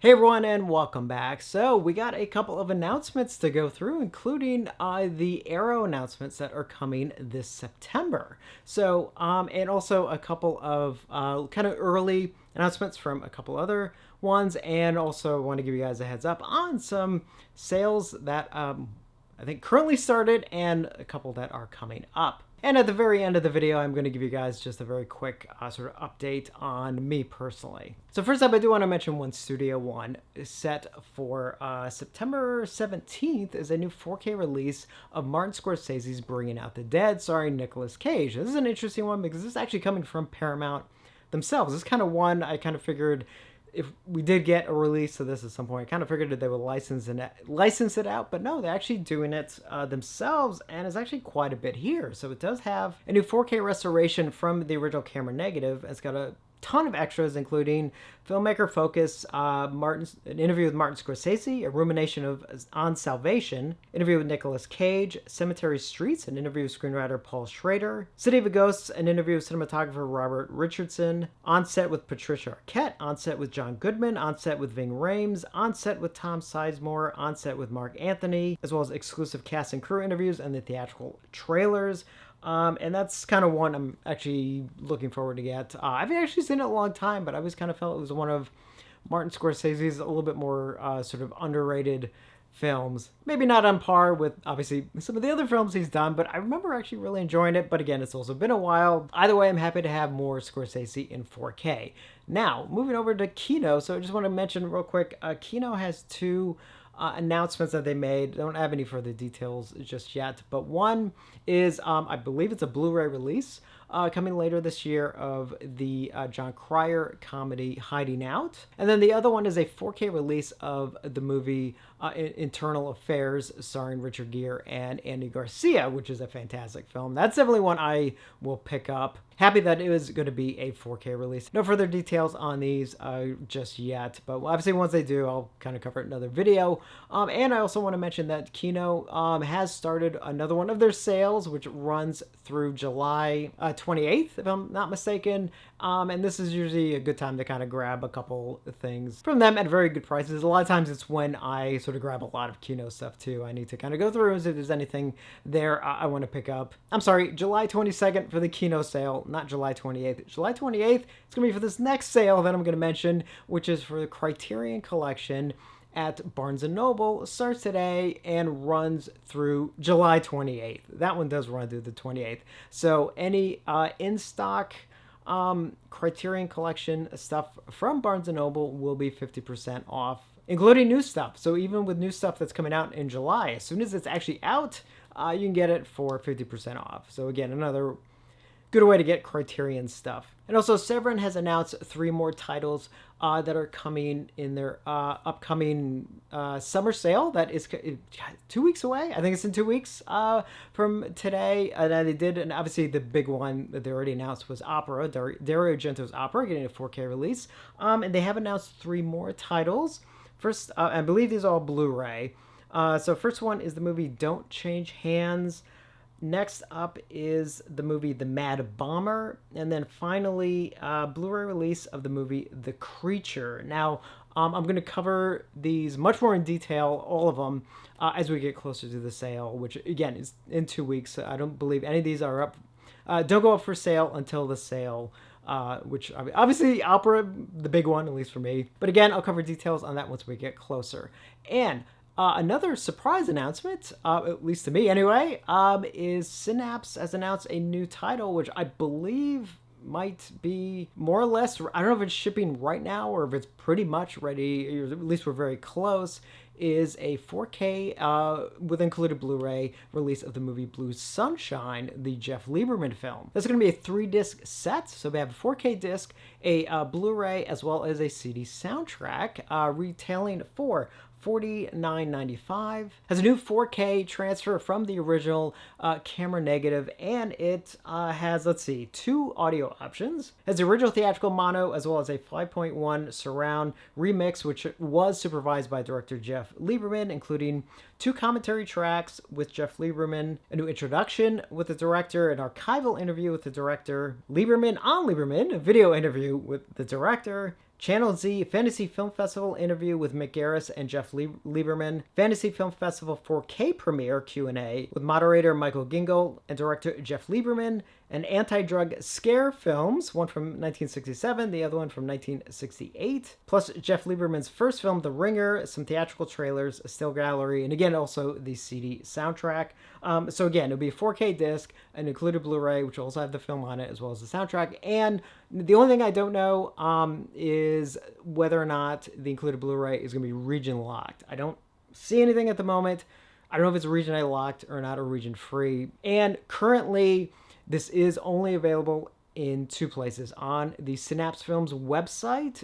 Hey everyone, and welcome back. So we got a couple of announcements to go through, including the Arrow announcements that are coming this September. And also a couple of kind of early announcements from a couple other ones, and also want to give you guys a heads up on some sales that I think currently started and a couple that are coming up. And at the very end of the video, I'm going to give you guys just a very quick sort of update on me personally. So first up, I do want to mention one Studio One is set for September 17th is a new 4K release of Martin Scorsese's Bringing Out the Dead, starring Nicolas Cage. This is an interesting one because this is actually coming from Paramount themselves. This is kind of one I kind of figured if we did get a release of this at some point, I kind of figured that they would license it out, but no, they're actually doing it themselves, and it's actually quite a bit here. So it does have a new 4K restoration from the original camera negative. It's got a ton of extras, including filmmaker focus, an interview with Martin Scorsese, a rumination on Salvation, interview with Nicolas Cage, Cemetery Streets, an interview with screenwriter Paul Schrader, City of the Ghosts, an interview with cinematographer Robert Richardson, On Set with Patricia Arquette, On Set with John Goodman, On Set with Ving Rhames, On Set with Tom Sizemore, On Set with Mark Anthony, as well as exclusive cast and crew interviews and the theatrical trailers. And that's kind of one I'm actually looking forward to get. I haven't actually seen it in a long time, but I always kind of felt it was one of Martin Scorsese's a little bit more sort of underrated films. Maybe not on par with, obviously, some of the other films he's done, but I remember actually really enjoying it. But again, it's also been a while. Either way, I'm happy to have more Scorsese in 4K. Now, moving over to Kino. So I just want to mention real quick, Kino has two announcements that they made. They don't have any further details just yet, but one is I believe it's a Blu-ray release coming later this year of the John Cryer comedy Hiding Out, and then the other one is a 4K release of the movie Internal Affairs starring Richard Gere and Andy Garcia, which is a fantastic film. That's definitely one I will pick up. Happy that it was going to be a 4K release. No further details on these just yet, but obviously once they do, I'll kind of cover it in another video. And I also want to mention that Kino has started another one of their sales, which runs through July 28th, if I'm not mistaken. And this is usually a good time to kind of grab a couple things from them at very good prices. A lot of times it's when I sort of grab a lot of Kino stuff too. I need to kind of go through and see if there's anything there I want to pick up. I'm sorry, July 22nd for the Kino sale, not July 28th. July 28th, it's going to be for this next sale that I'm going to mention, which is for the Criterion Collection at Barnes & Noble. Starts today and runs through July 28th. That one does run through the 28th. So any in-stock Criterion Collection stuff from Barnes & Noble will be 50% off, including new stuff. So even with new stuff that's coming out in July, as soon as it's actually out, you can get it for 50% off. So again, another good way to get Criterion stuff. And also, Severin has announced 3 more titles that are coming in their upcoming summer sale. That is 2 weeks away. I think it's in 2 weeks from today. They did, and obviously the big one that they already announced was Opera, Dario Argento's Opera, getting a 4K release. And they have announced 3 more titles. First, I believe these are all Blu-ray. So first one is the movie Don't Change Hands. Next up is the movie The Mad Bomber, and then finally, Blu-ray release of the movie The Creature. Now, I'm going to cover these much more in detail, all of them, as we get closer to the sale, which again is in 2 weeks. I don't believe any of these are up. Don't go up for sale until the sale. Which obviously Opera, the big one, at least for me. But again, I'll cover details on that once we get closer. And another surprise announcement, at least to me anyway, is Synapse has announced a new title, which I believe might be more or less, I don't know if it's shipping right now or if it's pretty much ready, or at least we're very close, is a 4K with included Blu-ray release of the movie Blue Sunshine, the Jeff Lieberman film. That's going to be a 3-disc set, so we have a 4K disc, a Blu-ray, as well as a CD soundtrack, retailing for $49.95. Has a new 4K transfer from the original camera negative, and it has, let's see, 2 audio options. Has the original theatrical mono as well as a 5.1 surround remix, which was supervised by director Jeff Lieberman, including 2 commentary tracks with Jeff Lieberman, a new introduction with the director, an archival interview with the director, Lieberman on Lieberman, a video interview with the director, Channel Z Fantasy Film Festival interview with Mick Garris and Jeff Lieberman. Fantasy Film Festival 4K premiere Q&A with moderator Michael Gingle and director Jeff Lieberman. And anti-drug scare films, one from 1967, the other one from 1968. Plus Jeff Lieberman's first film, The Ringer, some theatrical trailers, a still gallery, and again, also the CD soundtrack. So again, it'll be a 4K disc, an included Blu-ray, which will also have the film on it, as well as the soundtrack. And the only thing I don't know is whether or not the included Blu-ray is going to be region locked. I don't see anything at the moment. I don't know if it's region locked or not, or region free. And currently, this is only available in two places: on the Synapse Films website,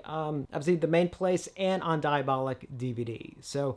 obviously the main place, and on Diabolic DVD. So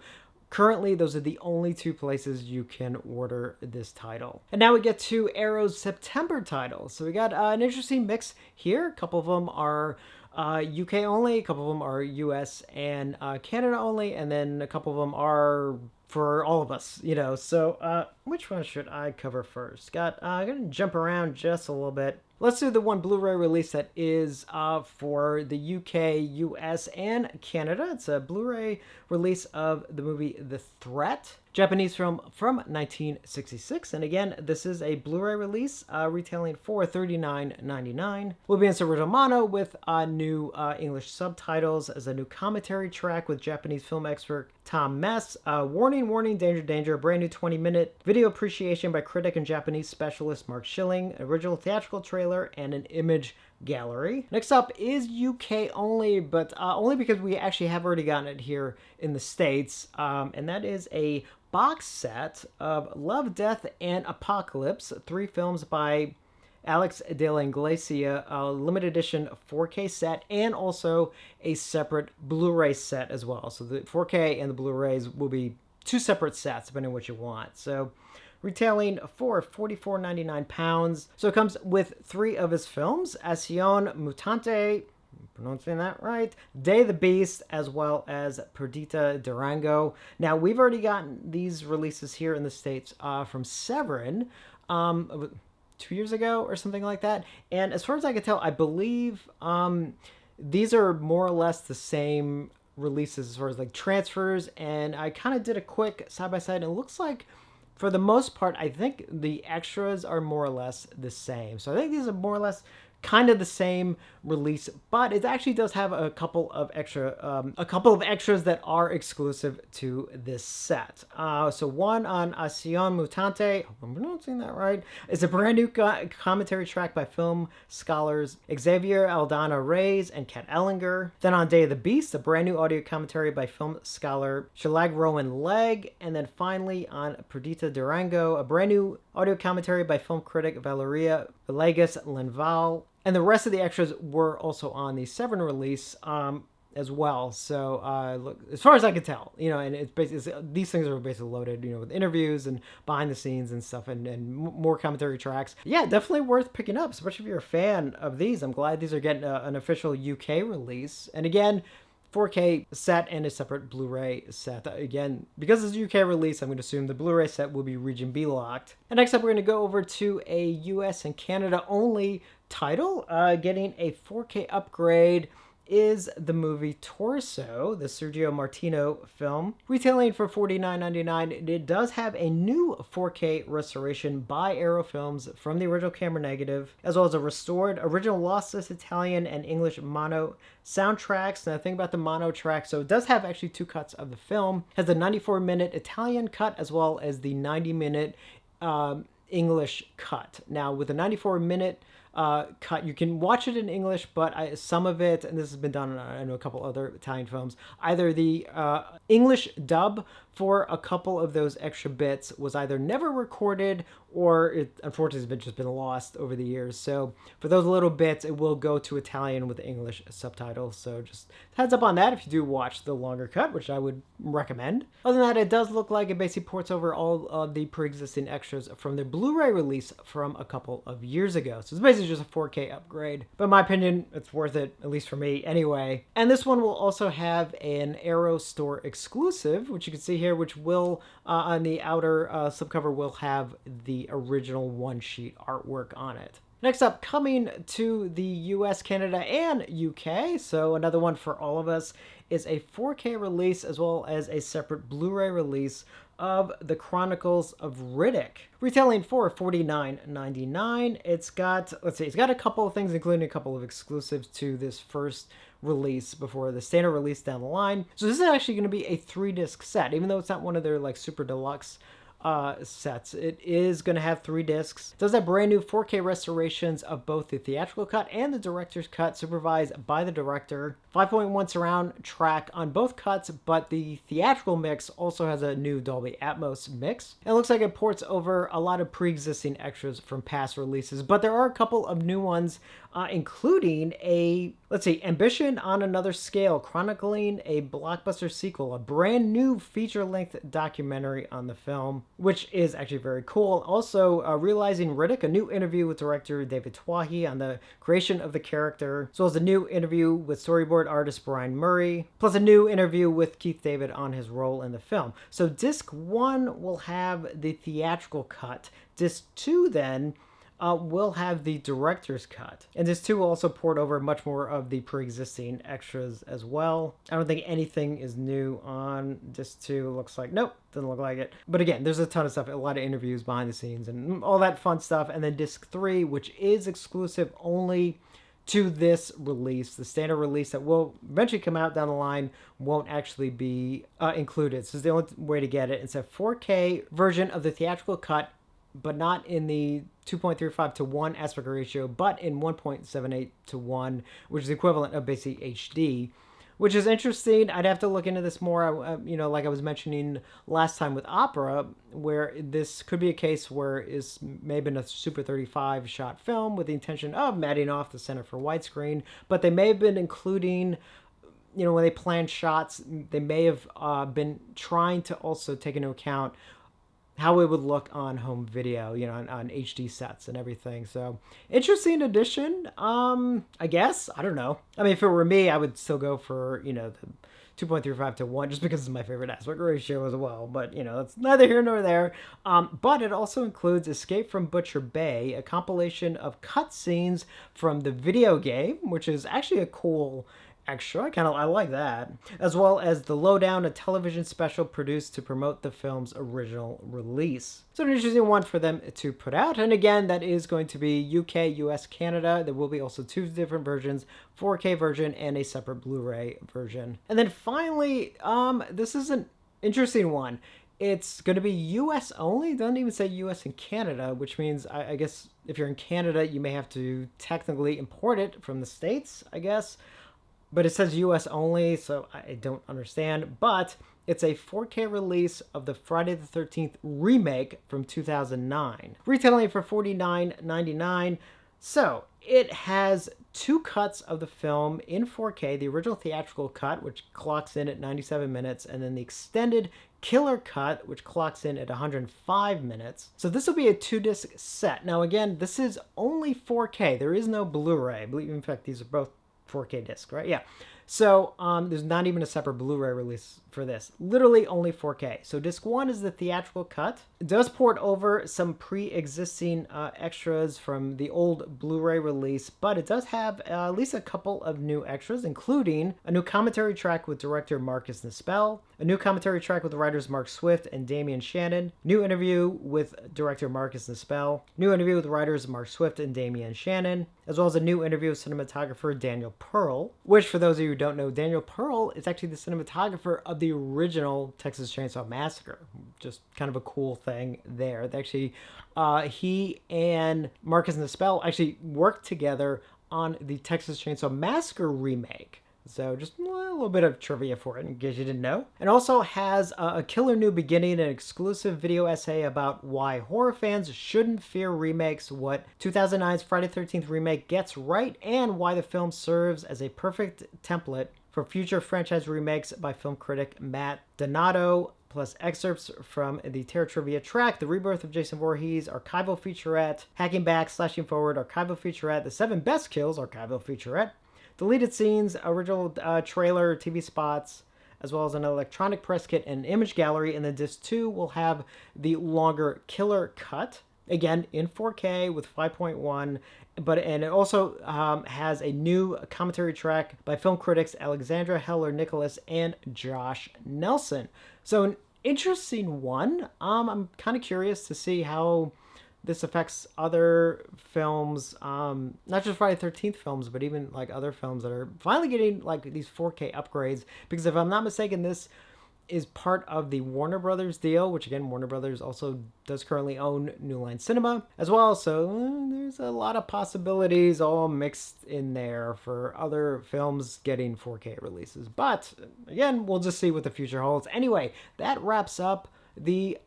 currently, those are the only two places you can order this title. And now we get to Arrow's September titles. So we got an interesting mix here. A couple of them are UK only, a couple of them are US and Canada only, and then a couple of them are for all of us, you know. So which one should I cover first? I'm gonna jump around just a little bit. Let's do the one Blu-ray release that is for the UK, US, and Canada. It's a Blu-ray release of the movie The Threat, Japanese film from 1966. And again, this is a Blu-ray release retailing for $39.99. Will be in original mono with new English subtitles, as a new commentary track with Japanese film expert Tom Mess. Warning, warning, danger, danger. A brand new 20-minute video appreciation by critic and Japanese specialist Mark Schilling. Original theatrical trailer and an image gallery. Next up is UK only, but only because we actually have already gotten it here in the States. And that is a box set of Love, Death, and Apocalypse, 3 films by Alex de la Iglesia, a limited edition 4K set, and also a separate Blu-ray set as well. So the 4K and the Blu-rays will be 2 separate sets, depending on what you want. So retailing for £44.99. So it comes with 3 of his films: Acción Mutante, pronouncing that right, Day of the Beast, as well as Perdita Durango. Now, we've already gotten these releases here in the States from Severin 2 years ago or something like that. And as far as I can tell, I believe these are more or less the same releases as far as like transfers. And I kind of did a quick side-by-side, and it looks like, for the most part, I think the extras are more or less the same. So I think these are more or less kind of the same release, but it actually does have a couple of extras that are exclusive to this set. So one on Acción Mutante, hope I'm pronouncing that right, is a brand new commentary track by film scholars Xavier Aldana Reyes and Kat Ellinger. Then on Day of the Beast, a brand new audio commentary by film scholar Shalag Rowan Legg. And then finally on Perdita Durango, a brand new audio commentary by film critic Valeria Villegas Linval. And the rest of the extras were also on the Severin release as well. So look, as far as I could tell, you know, and it's basically, these things are basically loaded, you know, with interviews and behind the scenes and stuff, and more commentary tracks. Yeah, definitely worth picking up, especially if you're a fan of these. I'm glad these are getting an official UK release. And again, 4K set and a separate Blu-ray set. Again, because it's a UK release, I'm going to assume the Blu-ray set will be region B locked. And next up, we're going to go over to a US and Canada only title. Getting a 4K upgrade is the movie Torso, the Sergio Martino film, retailing for $49.99. It does have a new 4K restoration by Arrow Films from the original camera negative, as well as a restored original lossless Italian and English mono soundtracks. And the thing about the mono track, so it does have actually 2 cuts of the film. It has the 94-minute Italian cut as well as the 90-minute English cut. Now, with the 94-minute cut, you can watch it in English, but some of it, and this has been done on I know a couple other Italian films, either the English dub for a couple of those extra bits was either never recorded, or it unfortunately has just been lost over the years. So for those little bits, it will go to Italian with English subtitles. So just heads up on that if you do watch the longer cut, which I would recommend. Other than that, it does look like it basically ports over all of the pre-existing extras from the Blu-ray release from a couple of years ago. So it's basically just a 4K upgrade. But in my opinion, it's worth it, at least for me anyway. And this one will also have an Arrow Store exclusive, which you can see here, which will, on the outer slipcover, will have the original one-sheet artwork on it. Next up, coming to the US, Canada, and UK, so another one for all of us, is a 4K release as well as a separate Blu-ray release of the Chronicles of Ric, retailing for $49.99. It's got, let's see, it's got a couple of things, including a couple of exclusives to this first release before the standard release down the line. So this is actually going to be a 3-disc set, even though it's not one of their like super deluxe sets. It is going to have 3 discs. It does have brand new 4K restorations of both the theatrical cut and the director's cut, supervised by the director. 5.1 surround track on both cuts, but the theatrical mix also has a new Dolby Atmos mix. It looks like it ports over a lot of pre-existing extras from past releases, but there are a couple of new ones, including a, let's see, Ambition on Another Scale, chronicling a blockbuster sequel, a brand new feature-length documentary on the film, which is actually very cool. Also, Realizing Riddick, a new interview with director David Twohy on the creation of the character, as well as a new interview with storyboard artist Brian Murray, plus a new interview with Keith David on his role in the film. So disc 1 will have the theatrical cut. Disc 2 then will have the director's cut. And this too will also port over much more of the pre-existing extras as well. I don't think anything is new on disc 2. Looks like, nope, doesn't look like it. But again, there's a ton of stuff, a lot of interviews behind the scenes and all that fun stuff. And then disc 3, which is exclusive only to this release, the standard release that will eventually come out down the line, won't actually be included. So it's the only way to get it. It's a 4K version of the theatrical cut, but not in the 2.35 to 1 aspect ratio, but in 1.78 to 1, which is the equivalent of basically HD, which is interesting. I'd have to look into this more, like I was mentioning last time with Opera, where this could be a case where it's maybe a Super 35 shot film with the intention of matting off the center for widescreen, but they may have been including, when they planned shots, they may have been trying to also take into account how it would look on home video, on HD sets and everything. So interesting addition, I guess. I don't know. I mean, if it were me, I would still go for, the 2.35 to 1, just because it's my favorite aspect ratio as well. But, that's neither here nor there. But it also includes Escape from Butcher Bay, a compilation of cutscenes from the video game, which is actually a cool extra. I like that. As well as The Lowdown, a television special produced to promote the film's original release. So an interesting one for them to put out. And again, that is going to be UK, US, Canada. There will be also 2 different versions, 4K version and a separate Blu-ray version. And then finally, this is an interesting one. It's going to be US only. It doesn't even say US and Canada, which means I guess if you're in Canada, you may have to technically import it from the States, I guess. But it says US only, so I don't understand. But it's a 4K release of the Friday the 13th remake from 2009, retailing for $49.99. So it has 2 cuts of the film in 4K, the original theatrical cut, which clocks in at 97 minutes, and then the extended killer cut, which clocks in at 105 minutes. So this will be a 2-disc set. Now again, this is only 4K. There is no Blu-ray. I believe, in fact, these are both 4K disc, right? Yeah. So there's not even a separate Blu-ray release for this. Literally only 4K. So disc 1 is the theatrical cut. It does port over some pre-existing extras from the old Blu-ray release, but it does have at least a couple of new extras, including a new commentary track with director Marcus Nispel, a new commentary track with writers Mark Swift and Damian Shannon, new interview with director Marcus Nispel, new interview with writers Mark Swift and Damian Shannon, as well as a new interview with cinematographer Daniel Pearl, which, for those of you who don't know, Daniel Pearl is actually the cinematographer of the original Texas Chainsaw Massacre. Just kind of a cool thing there. Actually, he and Marcus Nispel actually worked together on the Texas Chainsaw Massacre remake. So just a little bit of trivia for it, in case you didn't know. It also has a Killer New Beginning, an exclusive video essay about why horror fans shouldn't fear remakes, what 2009's Friday the 13th remake gets right, and why the film serves as a perfect template for future franchise remakes by film critic Matt Donato, plus excerpts from the Terror Trivia track, The Rebirth of Jason Voorhees, archival featurette, Hacking Back, Slashing Forward, archival featurette, The 7 Best Kills, archival featurette, deleted scenes, original trailer, TV spots, as well as an electronic press kit and image gallery. And then disc 2 will have the longer killer cut, again in 4K with 5.1. And it also has a new commentary track by film critics Alexandra Heller Nicholas and Josh Nelson. So an interesting one. I'm kind of curious to see how this affects other films, not just Friday 13th films, but even like other films that are finally getting like these 4K upgrades. Because if I'm not mistaken, this is part of the Warner Brothers deal, which again, Warner Brothers also does currently own New Line Cinema as well. So there's a lot of possibilities all mixed in there for other films getting 4K releases. But again, we'll just see what the future holds. Anyway, that wraps up the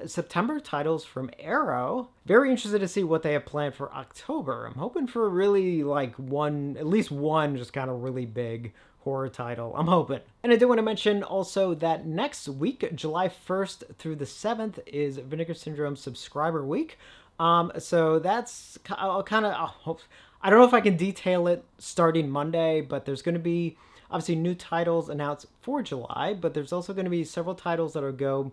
September titles from Arrow. Very interested to see what they have planned for October. I'm hoping for really like at least one just kind of really big horror title. I'm hoping. And I do want to mention also that next week, July 1st through the 7th, is Vinegar Syndrome Subscriber Week. So that's kind of, I don't know if I can detail it starting Monday, but there's going to be obviously new titles announced for July, but there's also going to be several titles that'll go.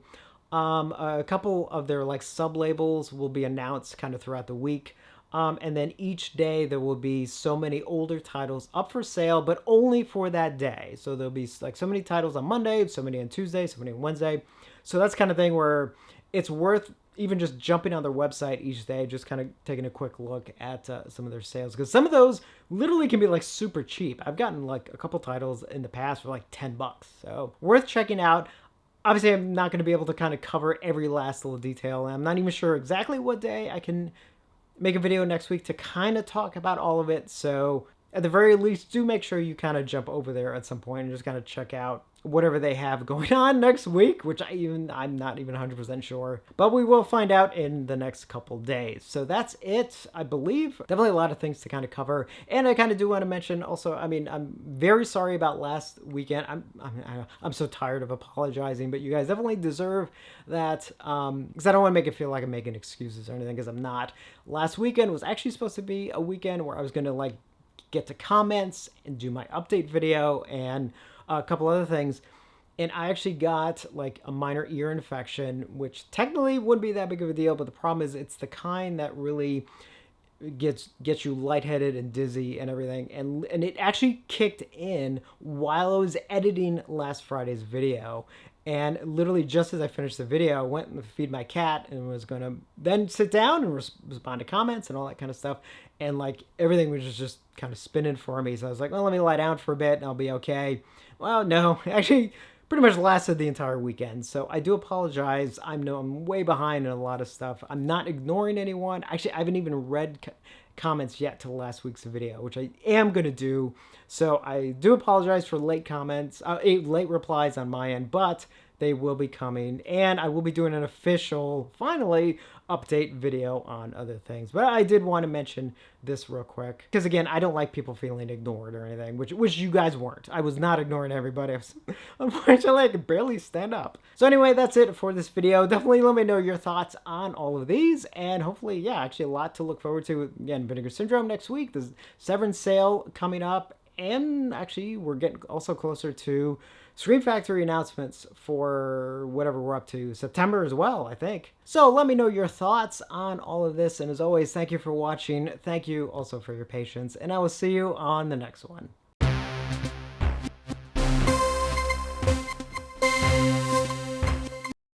A couple of their like sub labels will be announced kind of throughout the week. And then each day there will be so many older titles up for sale, but only for that day. So there'll be like so many titles on Monday, so many on Tuesday, so many on Wednesday. So that's kind of thing where it's worth even just jumping on their website each day, just kind of taking a quick look at some of their sales. Because some of those literally can be like super cheap. I've gotten like a couple titles in the past for like $10. So worth checking out. Obviously, I'm not going to be able to kind of cover every last little detail. I'm not even sure exactly what day I can make a video next week to kind of talk about all of it. So at the very least, do make sure you kind of jump over there at some point and just kind of check out whatever they have going on next week, which I'm not even 100% sure, but we will find out in the next couple days. So that's it, I believe. Definitely a lot of things to kind of cover. And I kind of do want to mention also, I mean, I'm very sorry about last weekend. I'm so tired of apologizing, but you guys definitely deserve that, because I don't want to make it feel like I'm making excuses or anything, because I'm not. Last weekend was actually supposed to be a weekend where I was going to like get to comments and do my update video and a couple other things, and I actually got like a minor ear infection, which technically wouldn't be that big of a deal, but the problem is it's the kind that really gets you lightheaded and dizzy and everything, and it actually kicked in while I was editing last Friday's video. And literally just as I finished the video, I went and feed my cat and was going to then sit down and respond to comments and all that kind of stuff. And like everything was just kind of spinning for me. So I was like, well, let me lie down for a bit and I'll be okay. Well, no, actually pretty much lasted the entire weekend. So I do apologize. I know I'm way behind in a lot of stuff. I'm not ignoring anyone. Actually, I haven't even read comments yet to last week's video, which I am going to do. So I do apologize for late comments, late replies on my end, but they will be coming, and I will be doing an official, finally, update video on other things. But I did want to mention this real quick, because again, I don't like people feeling ignored or anything, which you guys weren't. I was not ignoring everybody. Unfortunately, I could barely stand up. So anyway, that's it for this video. Definitely let me know your thoughts on all of these, and hopefully, yeah, actually a lot to look forward to. Again, Vinegar Syndrome next week, the Severin sale coming up, and actually we're getting also closer to Scream Factory announcements for whatever we're up to September as well, I think. So let me know your thoughts on all of this. And as always, thank you for watching. Thank you also for your patience. And I will see you on the next one.